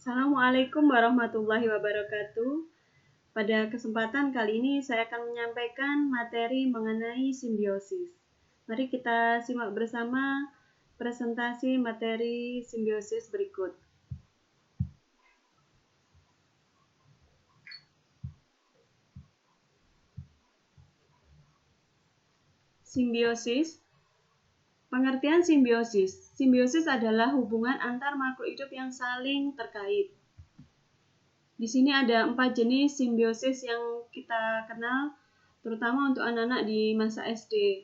Assalamualaikum warahmatullahi wabarakatuh. Pada kesempatan kali ini saya akan menyampaikan materi mengenai simbiosis. Mari kita simak bersama presentasi materi simbiosis berikut. Simbiosis. Pengertian simbiosis. Simbiosis adalah hubungan antar makhluk hidup yang saling terkait. Di sini ada 4 jenis simbiosis yang kita kenal, terutama untuk anak-anak di masa SD,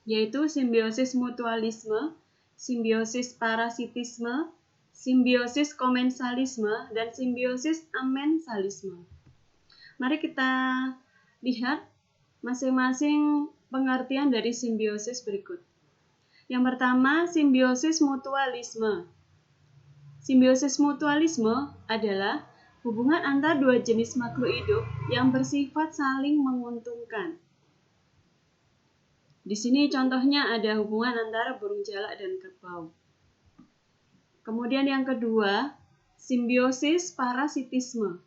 yaitu simbiosis mutualisme, simbiosis parasitisme, simbiosis komensalisme, dan simbiosis amensalisme. Mari kita lihat masing-masing pengertian dari simbiosis berikut. Yang pertama, simbiosis mutualisme. Simbiosis mutualisme adalah hubungan antar dua jenis makhluk hidup yang bersifat saling menguntungkan. Di sini contohnya ada hubungan antara burung jalak dan kerbau. Kemudian yang kedua, simbiosis parasitisme.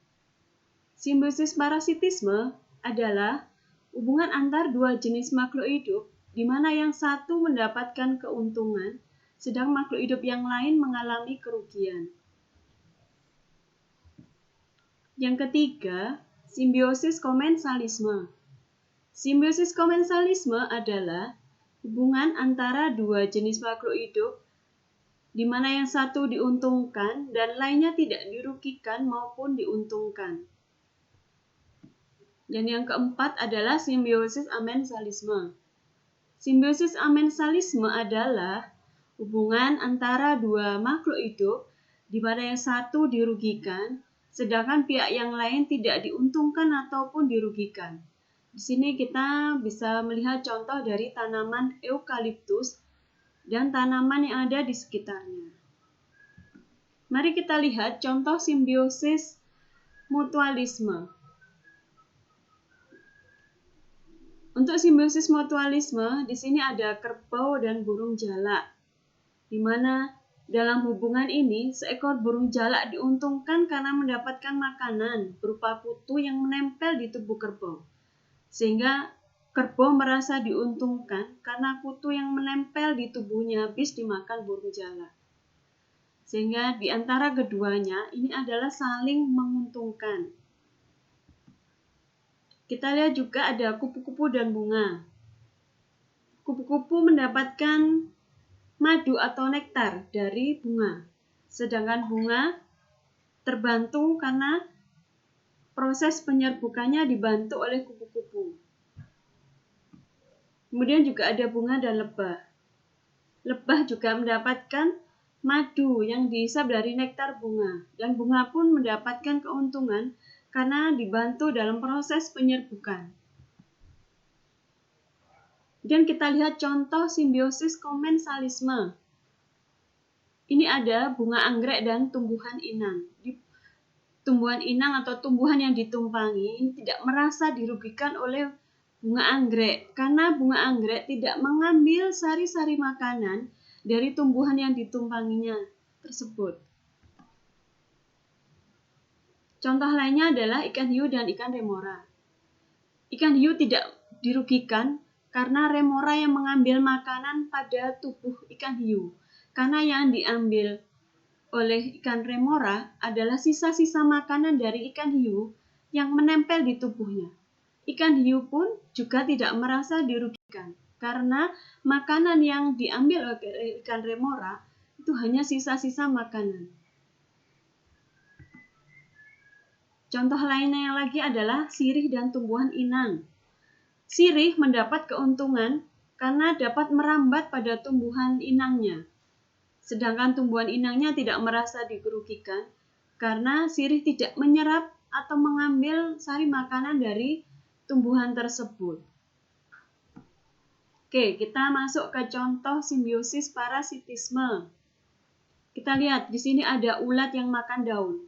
Simbiosis parasitisme adalah hubungan antar dua jenis makhluk hidup di mana yang satu mendapatkan keuntungan, sedang makhluk hidup yang lain mengalami kerugian. Yang ketiga, simbiosis komensalisme. Simbiosis komensalisme adalah hubungan antara dua jenis makhluk hidup di mana yang satu diuntungkan dan lainnya tidak dirugikan maupun diuntungkan. Dan yang keempat adalah simbiosis amensalisme. Simbiosis amensalisme adalah hubungan antara dua makhluk hidup di mana yang satu dirugikan, sedangkan pihak yang lain tidak diuntungkan ataupun dirugikan. Di sini kita bisa melihat contoh dari tanaman eukaliptus dan tanaman yang ada di sekitarnya. Mari kita lihat contoh simbiosis mutualisme. Untuk simbiosis mutualisme, di sini ada kerbau dan burung jalak, di mana dalam hubungan ini seekor burung jalak diuntungkan karena mendapatkan makanan berupa kutu yang menempel di tubuh kerbau, sehingga kerbau merasa diuntungkan karena kutu yang menempel di tubuhnya habis dimakan burung jalak. Sehingga di antara keduanya ini adalah saling menguntungkan. Kita lihat juga ada kupu-kupu dan bunga. Kupu-kupu mendapatkan madu atau nektar dari bunga, sedangkan bunga terbantu karena proses penyerbukannya dibantu oleh kupu-kupu. Kemudian juga ada bunga dan lebah. Lebah juga mendapatkan madu yang dihisap dari nektar bunga, dan bunga pun mendapatkan keuntungan karena dibantu dalam proses penyerbukan. Dan kita lihat contoh simbiosis komensalisme. Ini ada bunga anggrek dan tumbuhan inang. Tumbuhan inang atau tumbuhan yang ditumpangi tidak merasa dirugikan oleh bunga anggrek, karena bunga anggrek tidak mengambil sari-sari makanan dari tumbuhan yang ditumpanginya tersebut. Contoh lainnya adalah ikan hiu dan ikan remora. Ikan hiu tidak dirugikan karena remora yang mengambil makanan pada tubuh ikan hiu. Karena yang diambil oleh ikan remora adalah sisa-sisa makanan dari ikan hiu yang menempel di tubuhnya. Ikan hiu pun juga tidak merasa dirugikan karena makanan yang diambil oleh ikan remora itu hanya sisa-sisa makanan. Contoh lainnya lagi adalah sirih dan tumbuhan inang. Sirih mendapat keuntungan karena dapat merambat pada tumbuhan inangnya. Sedangkan tumbuhan inangnya tidak merasa dirugikan karena sirih tidak menyerap atau mengambil sari makanan dari tumbuhan tersebut. Oke, kita masuk ke contoh simbiosis parasitisme. Kita lihat di sini ada ulat yang makan daun.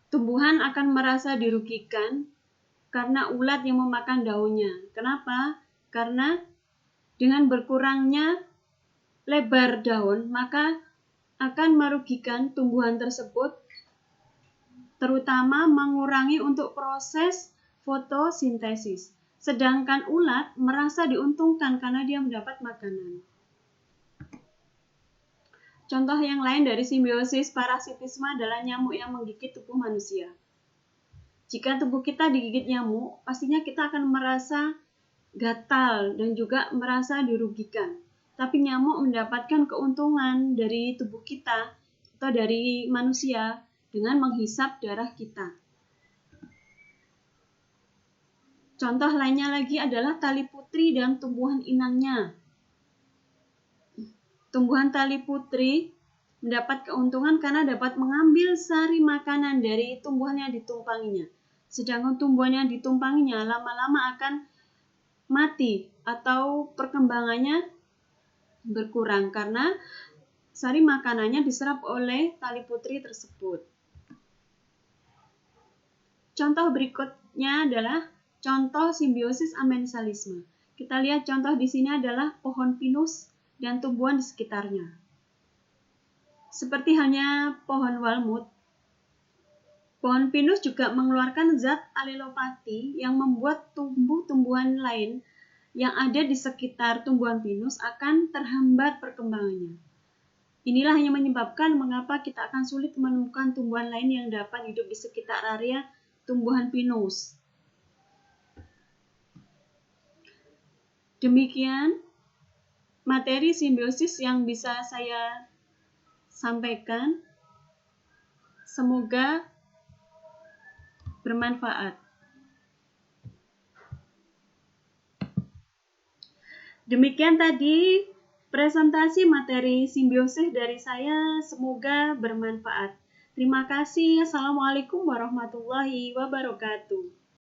Tumbuhan akan merasa dirugikan karena ulat yang memakan daunnya. Kenapa? Karena dengan berkurangnya lebar daun, maka akan merugikan tumbuhan tersebut, terutama mengurangi untuk proses fotosintesis. Sedangkan ulat merasa diuntungkan karena dia mendapat makanan. Contoh yang lain dari simbiosis parasitisme adalah nyamuk yang menggigit tubuh manusia. Jika tubuh kita digigit nyamuk, pastinya kita akan merasa gatal dan juga merasa dirugikan. Tapi nyamuk mendapatkan keuntungan dari tubuh kita atau dari manusia dengan menghisap darah kita. Contoh lainnya lagi adalah tali putri dan tumbuhan inangnya. Tumbuhan tali putri mendapat keuntungan karena dapat mengambil sari makanan dari tumbuhan yang ditumpanginya. Sedangkan tumbuhan yang ditumpanginya lama-lama akan mati atau perkembangannya berkurang karena sari makanannya diserap oleh tali putri tersebut. Contoh berikutnya adalah contoh simbiosis amensalisme. Kita lihat contoh di sini adalah pohon pinus dan tumbuhan di sekitarnya. Seperti halnya pohon walnut, pohon pinus juga mengeluarkan zat alilopati yang membuat tumbuh-tumbuhan lain yang ada di sekitar tumbuhan pinus akan terhambat perkembangannya. Inilah yang menyebabkan mengapa kita akan sulit menemukan tumbuhan lain yang dapat hidup di sekitar area tumbuhan pinus. Demikian materi simbiosis yang bisa saya sampaikan. Semoga bermanfaat. Demikian tadi presentasi materi simbiosis dari saya, semoga bermanfaat. Terima kasih. Assalamualaikum warahmatullahi wabarakatuh.